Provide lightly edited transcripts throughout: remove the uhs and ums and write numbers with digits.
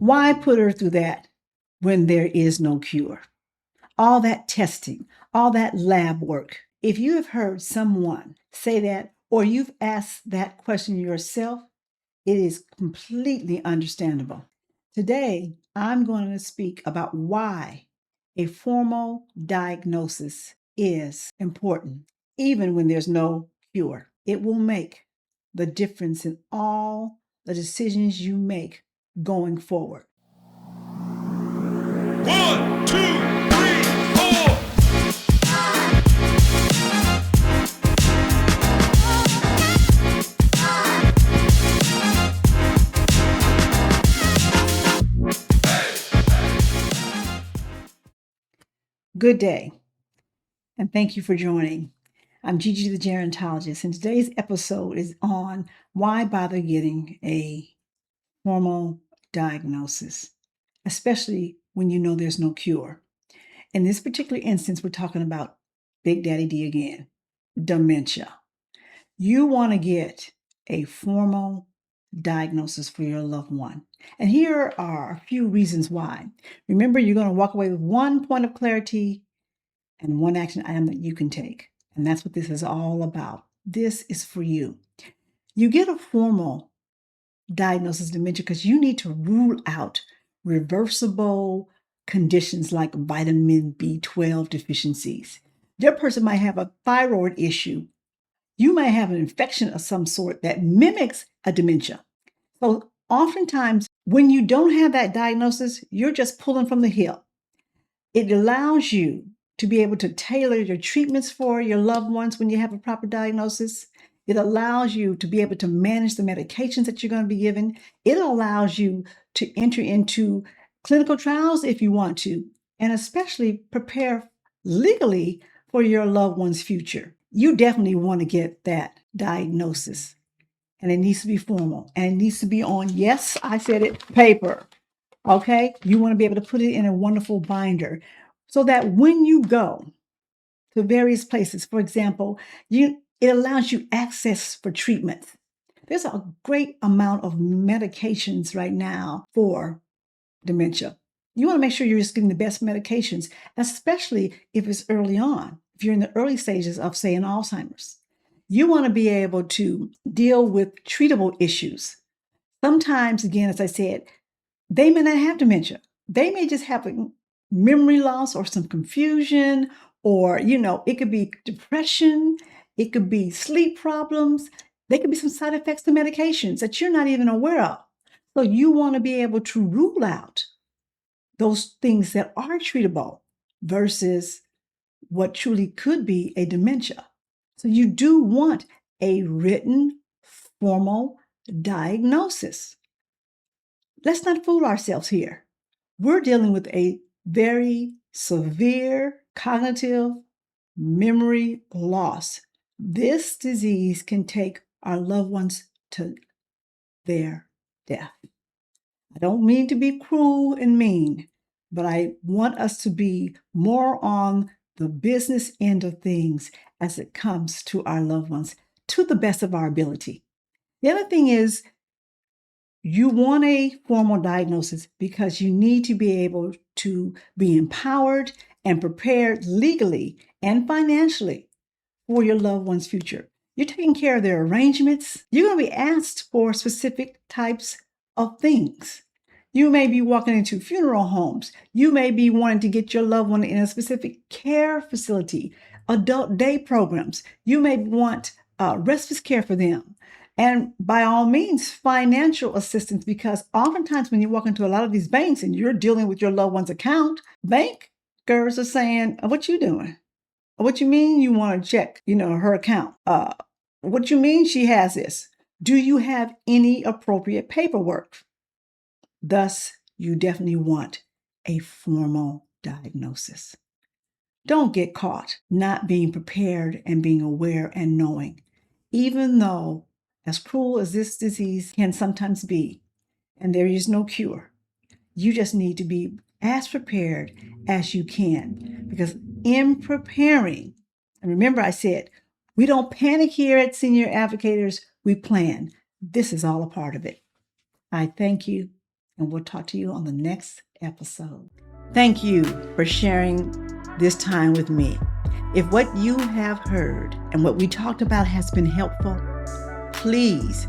Why put her through that when there is no cure? All that testing, all that lab work. If you have heard someone say that, or you've asked that question yourself, it is completely understandable. Today, I'm going to speak about why a formal diagnosis is important, even when there's no cure. It will make the difference in all the decisions you make going forward. 1, 2, 3, 4. Good day, and thank you for joining. I'm Gigi the Gerontologist, and today's episode is on why bother getting a formal diagnosis, especially when you know there's no cure. In this particular instance, we're talking about Big Daddy D again, dementia. You want to get a formal diagnosis for your loved one. And here are a few reasons why. Remember, you're going to walk away with one point of clarity and one action item that you can take. And that's what this is all about. This is for you. You get a formal diagnosis of dementia because you need to rule out reversible conditions like vitamin B12 deficiencies. Your person might have a thyroid issue. You may have an infection of some sort that mimics a dementia. So oftentimes, when you don't have that diagnosis, you're just pulling from the hip. It allows you to be able to tailor your treatments for your loved ones when you have a proper diagnosis. It allows you to be able to manage the medications that you're going to be given. It allows you to enter into clinical trials if you want to, and especially prepare legally for your loved one's future. You definitely want to get that diagnosis, and it needs to be formal, and it needs to be on, yes, I said it, paper. Okay, you want to be able to put it in a wonderful binder so that when you go to various places, for example, it allows you access for treatment. There's a great amount of medications right now for dementia. You want to make sure you're just getting the best medications, especially if it's early on, if you're in the early stages of, say, an Alzheimer's. You want to be able to deal with treatable issues. Sometimes, again, as I said, they may not have dementia. They may just have memory loss or some confusion, or, it could be depression. It could be sleep problems. There could be some side effects to medications that you're not even aware of. So you want to be able to rule out those things that are treatable versus what truly could be a dementia. So you do want a written, formal diagnosis. Let's not fool ourselves here. We're dealing with a very severe cognitive memory loss. This disease can take our loved ones to their death. I don't mean to be cruel and mean, but I want us to be more on the business end of things as it comes to our loved ones, to the best of our ability. The other thing is, you want a formal diagnosis because you need to be able to be empowered and prepared legally and financially for your loved one's future. You're taking care of their arrangements. You're going to be asked for specific types of things. You may be walking into funeral homes. You may be wanting to get your loved one in a specific care facility, adult day programs. You may want respite care for them. And by all means, financial assistance, because oftentimes when you walk into a lot of these banks and you're dealing with your loved one's account, bankers are saying, what you doing? What you mean you want to check, her account? What you mean she has this? Do you have any appropriate paperwork? Thus, you definitely want a formal diagnosis. Don't get caught not being prepared and being aware and knowing, even though as cruel as this disease can sometimes be, and there is no cure, you just need to be as prepared as you can. Because in preparing, and remember I said, we don't panic here at Senior Advocators, we plan. This is all a part of it. I thank you, and we'll talk to you on the next episode. Thank you for sharing this time with me. If what you have heard and what we talked about has been helpful, please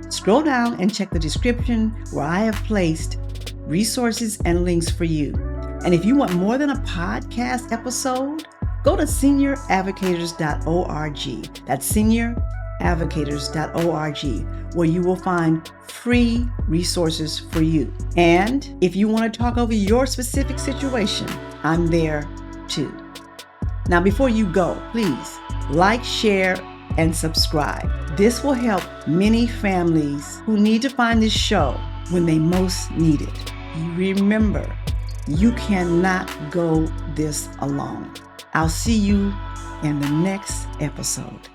scroll down and check the description where I have placed resources and links for you. And if you want more than a podcast episode, go to TheSeniorAdvocators.org. That's TheSeniorAdvocators.org, where you will find free resources for you. And if you want to talk over your specific situation, I'm there too. Now, before you go, please like, share, and subscribe. This will help many families who need to find this show when they most need it. Remember, you cannot go this alone. I'll see you in the next episode.